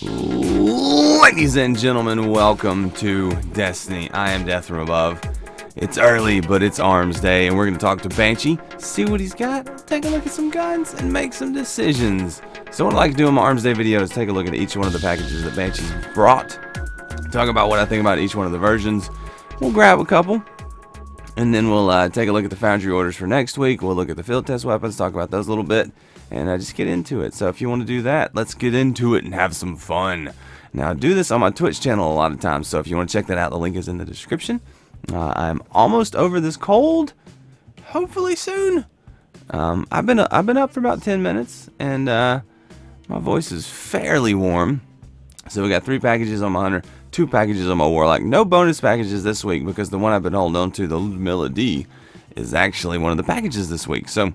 Ladies and gentlemen, welcome to Destiny. I am Death from Above. It's early, but it's Armsday, and we're going to talk to Banshee, see what he's got, take a look at some guns, and make some decisions. So what I like to do in my Armsday videos is take a look at each one of the packages that Banshee's brought, talk about what I think about each one of the versions. We'll grab a couple, and then we'll take a look at the Foundry orders for next week. We'll look at the field test weapons, talk about those a little bit, and just get into it. So if you want to do that, let's get into it and have some fun. Now, I do this on my Twitch channel a lot of times, so if you want to check that out, the link is in the description. I'm almost over this cold, hopefully soon. I've been up for about 10 minutes, and my voice is fairly warm. So we got 3 packages on my hunter, 2 packages on my warlock. No bonus packages this week because the one I've been holding on to, the Lyudmila-D, is actually one of the packages this week. So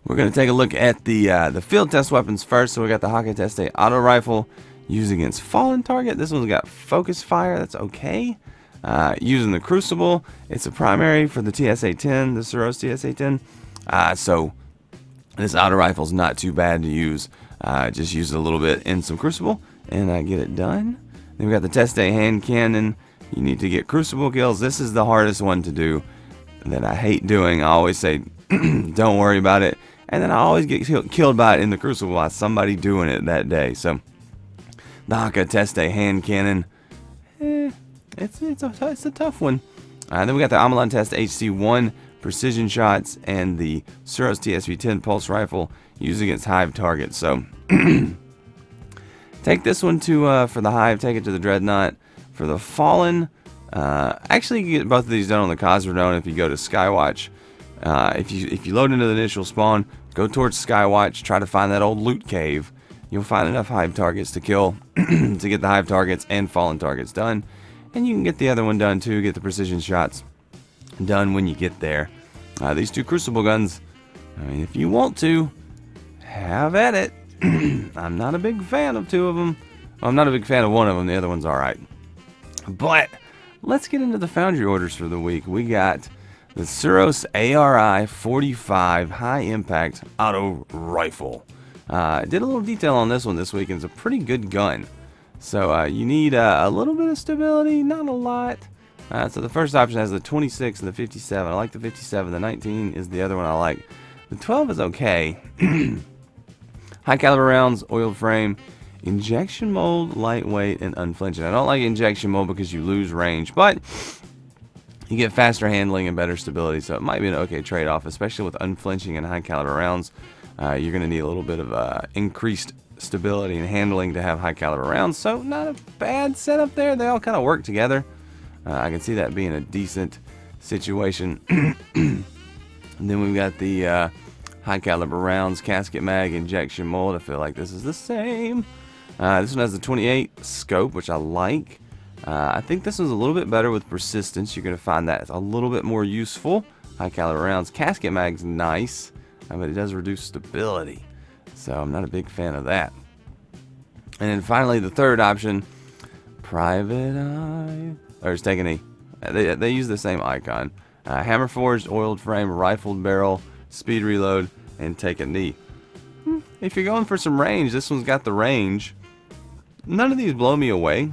we're going to take a look at the field test weapons first. So we got the Hakke Herja-D auto rifle used against fallen target. This one's got focus fire. That's okay. Using the Crucible, it's a primary for the TSA-10, the Suros TSA-10. So this auto rifle is not too bad to use. Just use it a little bit in some Crucible and get it done. Then we got the Test A hand cannon. You need to get Crucible kills. This is the hardest one to do that I hate doing. I always say, don't worry about it. And then I always get killed by it in the Crucible by somebody doing it that day. So the Hakke Test A hand cannon, it's a tough one. Then we got the Omolon HC4 precision shots and the Suros TSV-10 pulse rifle used against hive targets. So take this one to for the hive. Take it to the dreadnought. For the fallen, actually you can get both of these done on the Cosmodrome if you go to Skywatch. If you load into the initial spawn, go towards Skywatch. Try to find that old loot cave. You'll find enough hive targets to kill to get the hive targets and fallen targets done. And you can get the other one done too, get the precision shots done when you get there. These 2 Crucible guns, I mean, if you want to, have at it. I'm not a big fan of 2 of them. Well, I'm not a big fan of one of them, the other one's alright. But let's get into the Foundry orders for the week. We got the Suros ARI-45 high impact auto rifle. Did a little detail on this one this week, and it's a pretty good gun. So you need a little bit of stability, not a lot. So the first option has the 26 and the 57. I like the 57. The 19 is the other one I like. The 12 is okay. High caliber rounds, oiled frame, injection mold, lightweight, and unflinching. I don't like injection mold because you lose range, but you get faster handling and better stability. So it might be an okay trade-off, especially with unflinching and high caliber rounds. You're going to need a little bit of increased stability and handling to have high caliber rounds. So not a bad setup there. They all kind of work together. I can see that being a decent situation. And then we've got the high caliber rounds, casket mag, injection mold. I feel like this is the same. This one has the 28 scope, which I like. I think this one's a little bit better with persistence. You're going to find that it's a little bit more useful. High caliber rounds. Casket mag's nice, but it does reduce stability. So I'm not a big fan of that. And then finally, the third option, Private Eye. Or it's taking a. They use the same icon. Hammer forged, oiled frame, rifled barrel, speed reload, and take a knee. If you're going for some range, this one's got the range. None of these blow me away.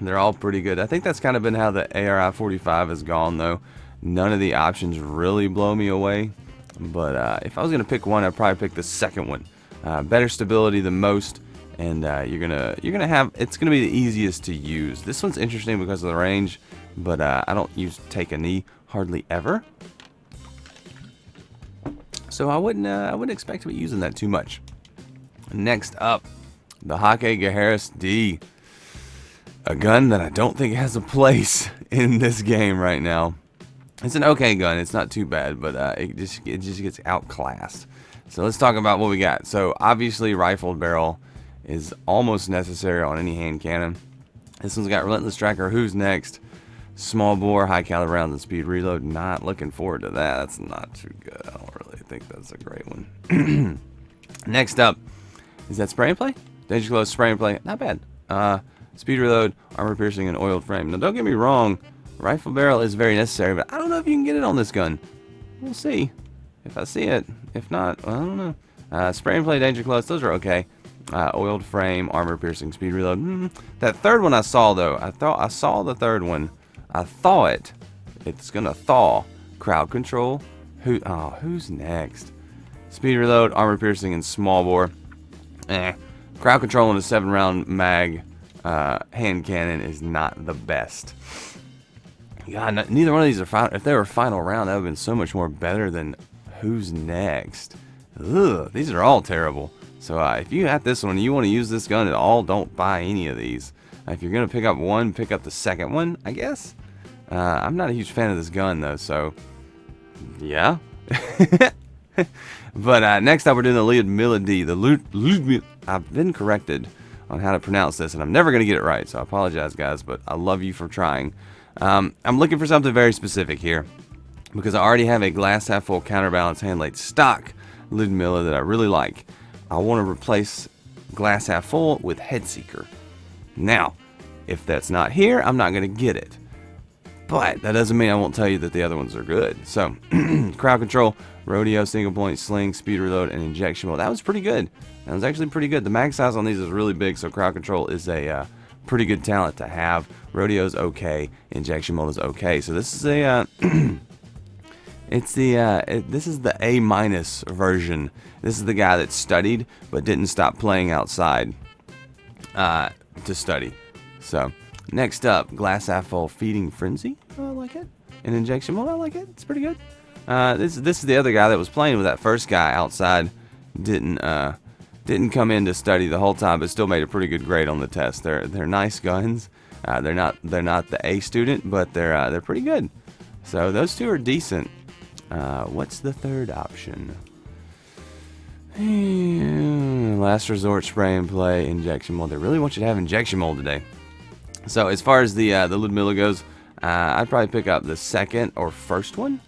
They're all pretty good. I think that's kind of been how the ARI-45 has gone, though. None of the options really blow me away. But if I was going to pick one, I'd probably pick the second one. Better stability than most. And you're gonna have, it's gonna be the easiest to use. This one's interesting because of the range, but I don't use take a knee hardly ever, so I wouldn't expect to be using that too much. Next up, the Hakke Gaheris-D, a gun that I don't think has a place in this game right now. It's an okay gun. It's not too bad, but it just gets outclassed. So let's talk about what we got. So obviously, rifled barrel is almost necessary on any hand cannon. This one's got Relentless Tracker. Who's next? Small bore, high caliber rounds, and speed reload. Not looking forward to that. That's not too good. I don't really think that's a great one. Next up, is that spray and play? Danger close, spray and play. Not bad. Speed reload, armor piercing, and oiled frame. Now don't get me wrong, rifle barrel is very necessary, but I don't know if you can get it on this gun. We'll see if I see it. If not, well, I don't know. Spray and play, danger close, those are okay. Oiled frame, armor piercing, speed reload. That third one I saw though. I saw the third one. I thought it's gonna thaw. Crowd control. Who's next? Speed reload, armor piercing, and small bore. Crowd control and a 7-round mag hand cannon is not the best. God, neither one of these are final. If they were final round, that would have been so much more better than who's next. Ugh, these are all terrible. So if you have this one and you want to use this gun at all, don't buy any of these. If you're going to pick up one, pick up the second one, I guess. I'm not a huge fan of this gun, though, so yeah. But next up, we're doing the Lyudmila-D. I've been corrected on how to pronounce this, and I'm never going to get it right, so I apologize, guys, but I love you for trying. I'm looking for something very specific here, because I already have a glass half full counterbalance hand laid stock Lyudmila that I really like. I want to replace glass half full with head seeker. Now, if that's not here, I'm not going to get it. But that doesn't mean I won't tell you that the other ones are good. So, crowd control, rodeo, single point, sling, speed reload, and injection mode. That was pretty good. That was actually pretty good. The mag size on these is really big, so crowd control is a pretty good talent to have. Rodeo's okay. Injection mode is okay. So this is a this is the A- version. This is the guy that studied but didn't stop playing outside to study. So next up, glass half full feeding frenzy. Oh, I like it. And injection mode, I like it. It's pretty good. This is the other guy that was playing with that first guy outside. Didn't come in to study the whole time, but still made a pretty good grade on the test. They're nice guns. They're not the A student, but they're pretty good. So those two are decent. What's the third option? Last resort, spray and play, injection mold. They really want you to have injection mold today. So as far as the Lyudmila goes, I'd probably pick up the second or first one.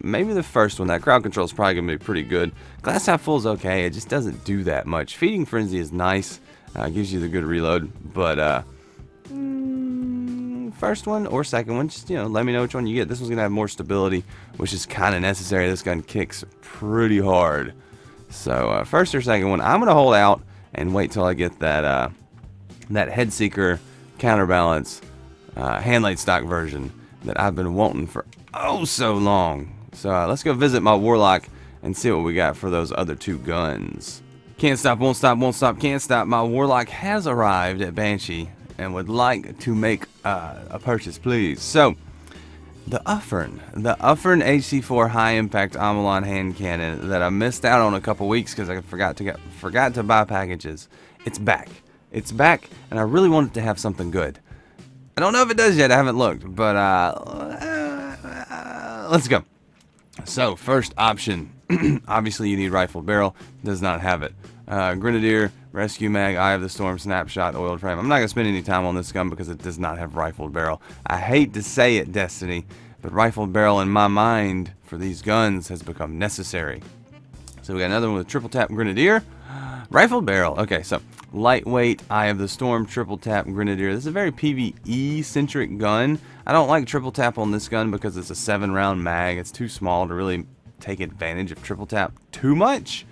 Maybe the first one. That crowd control is probably going to be pretty good. Glass half full is okay. It just doesn't do that much. Feeding frenzy is nice. Gives you the good reload. But first one or second one, just let me know which one you get. This one's going to have more stability, which is kind of necessary. This gun kicks pretty hard. So first or second one, I'm going to hold out and wait till I get that head seeker counterbalance hand laid stock version that I've been wanting for so long. So let's go visit my warlock and see what we got for those other two guns. Can't stop, won't stop, won't stop, can't stop. My warlock has arrived at Banshee and would like to make a purchase, please. So the Uffern HC4 high impact Omolon hand cannon that I missed out on a couple weeks because I forgot to buy packages. It's back. It's back, and I really wanted to have something good. I don't know if it does yet. I haven't looked, but let's go. So first option, obviously you need rifled barrel. Does not have it. Grenadier, rescue mag, Eye of the Storm, snapshot, oiled frame. I'm not gonna spend any time on this gun because it does not have rifled barrel. I hate to say it, Destiny, but rifled barrel in my mind for these guns has become necessary. So we got another one with triple tap Grenadier, rifled barrel. Okay, so lightweight, Eye of the Storm, triple tap Grenadier. This is a very PvE centric gun. I don't like triple tap on this gun because it's a 7-round mag. It's too small to really take advantage of triple tap too much.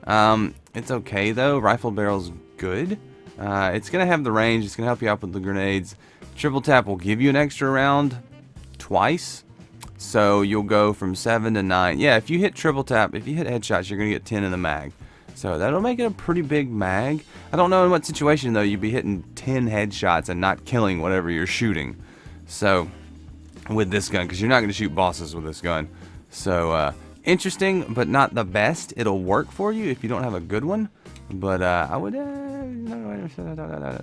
It's okay though. Rifle barrel's good. It's gonna have the range. It's gonna help you out with the grenades. Triple tap will give you an extra round twice, so you'll go from 7 to 9. Yeah, if you hit triple tap, if you hit headshots, you're gonna get 10 in the mag. So that'll make it a pretty big mag. I don't know in what situation though you'd be hitting 10 headshots and not killing whatever you're shooting. So with this gun, because you're not gonna shoot bosses with this gun. So interesting, but not the best. It'll work for you if you don't have a good one. But I would.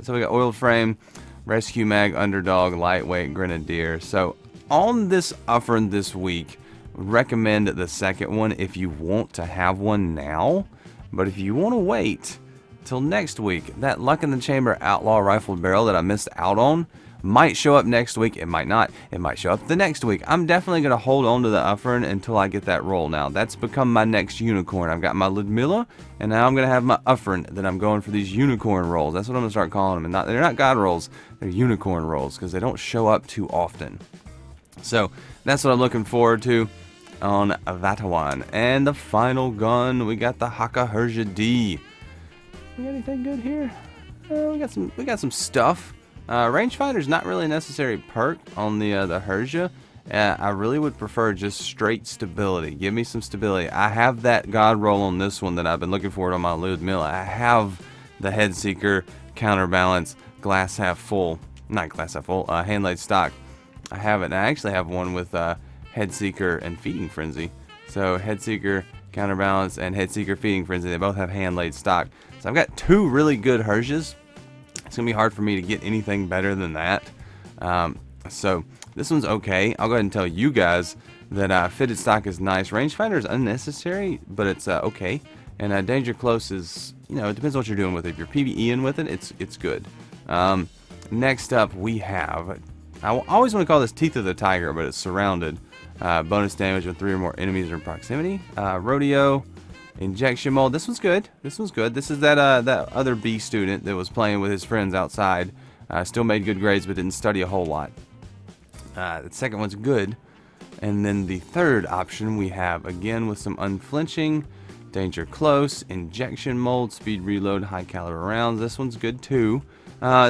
So we got oiled frame, rescue mag, underdog, lightweight, grenadier. So on this Uffern this week, recommend the second one if you want to have one now. But if you want to wait till next week, that Luck in the Chamber outlaw rifled barrel that I missed out on might show up next week. It might not. It might show up the next week. I'm definitely going to hold on to the Uffern until I get that roll now. That's become my next unicorn. I've got my Lyudmila, and now I'm going to have my Uffern that I'm going for these unicorn rolls. That's what I'm going to start calling them. And they're not god rolls. They're unicorn rolls because they don't show up too often. So that's what I'm looking forward to on Vatawan. And the final gun, we got the Hakke Herja-D. We got anything good here? We got some stuff. Rangefinder's not really a necessary perk on the Herja. I really would prefer just straight stability. Give me some stability. I have that god roll on this one that I've been looking for on my Lyudmila. I have the head seeker, counterbalance, glass half full, not glass half full, hand laid stock. I have it. And I actually have one with head seeker and feeding frenzy. So head seeker, counterbalance, and head seeker, feeding frenzy. They both have hand laid stock. So I've got two really good Herjas. It's gonna be hard for me to get anything better than that. So this one's okay. I'll go ahead and tell you guys that fitted stock is nice. Rangefinder is unnecessary, but it's okay. And danger close is, you know, it depends what you're doing with it. If you're PvEing with it, it's good. Next up we have, I always want to call this Teeth of the Tiger, but it's surrounded. Bonus damage when 3 or more enemies are in proximity. Rodeo, injection mold. This one's good. This one's good. This is that other B student that was playing with his friends outside. Still made good grades, but didn't study a whole lot. The second one's good. And then the third option we have, again with some unflinching, danger close, injection mold, speed reload, high caliber rounds. This one's good too.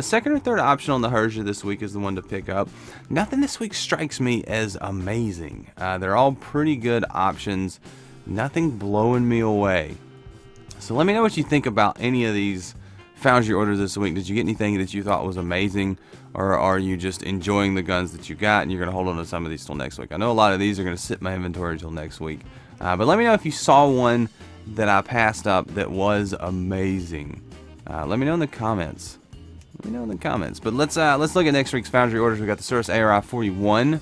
Second or third option on the Herja this week is the one to pick up. Nothing this week strikes me as amazing. They're all pretty good options. Nothing blowing me away. So let me know what you think about any of these Foundry orders this week. Did you get anything that you thought was amazing, or are you just enjoying the guns that you got and you're going to hold on to some of these till next week? I know a lot of these are going to sit in my inventory until next week, but let me know if you saw one that I passed up that was amazing. Let me know in the comments. Let me know in the comments. But let's look at next week's Foundry orders. We got the Suros ARI-45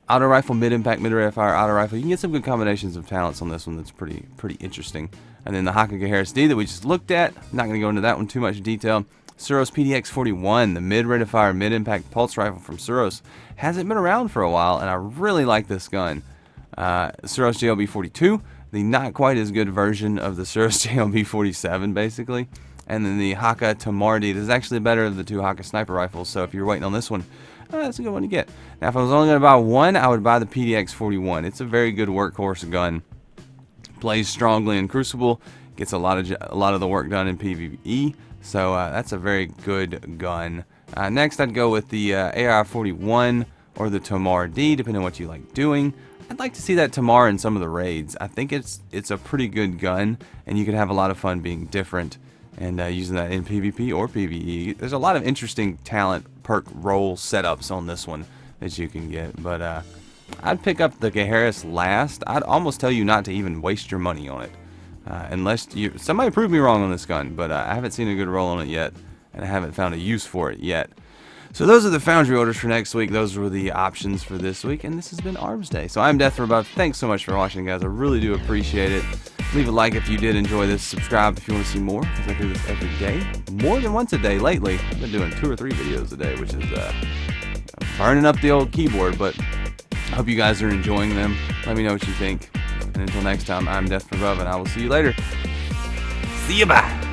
auto rifle, mid impact, mid rate of fire auto rifle. You can get some good combinations of talents on this one. That's pretty interesting. And then the Hakke Gaheris-D that we just looked at. Not going to go into that one too much detail. Suros PDX-41, the mid rate of fire, mid impact pulse rifle from Suros. Hasn't been around for a while, and I really like this gun. Suros JLB-42, the not quite as good version of the Suros JLB-47, basically. And then the Hakke Herja-D. This is actually better of the two Hakke sniper rifles, so if you're waiting on this one, that's a good one to get. Now, if I was only going to buy one, I would buy the PDX-41. It's a very good workhorse gun. Plays strongly in Crucible, gets a lot of the work done in PvE, so that's a very good gun. Next, I'd go with the AR-41 or the Herja-D, depending on what you like doing. I'd like to see that Herja in some of the raids. I think it's a pretty good gun, and you can have a lot of fun being different and using that in PvP or PvE. There's a lot of interesting talent perk roll setups on this one that you can get, but I'd pick up the Gaheris last. I'd almost tell you not to even waste your money on it, unless somebody prove me wrong on this gun, but I haven't seen a good roll on it yet, and I haven't found a use for it yet. So those are the Foundry orders for next week. Those were the options for this week, and this has been Armsday. So I'm Death for Above. Thanks so much for watching, guys. I really do appreciate it. Leave a like if you did enjoy this. Subscribe if you want to see more, because I do this every day. More than once a day lately. I've been doing 2 or 3 videos a day, which is burning up the old keyboard, but I hope you guys are enjoying them. Let me know what you think. And until next time, I'm Death for Above, and I will see you later. See you, bye.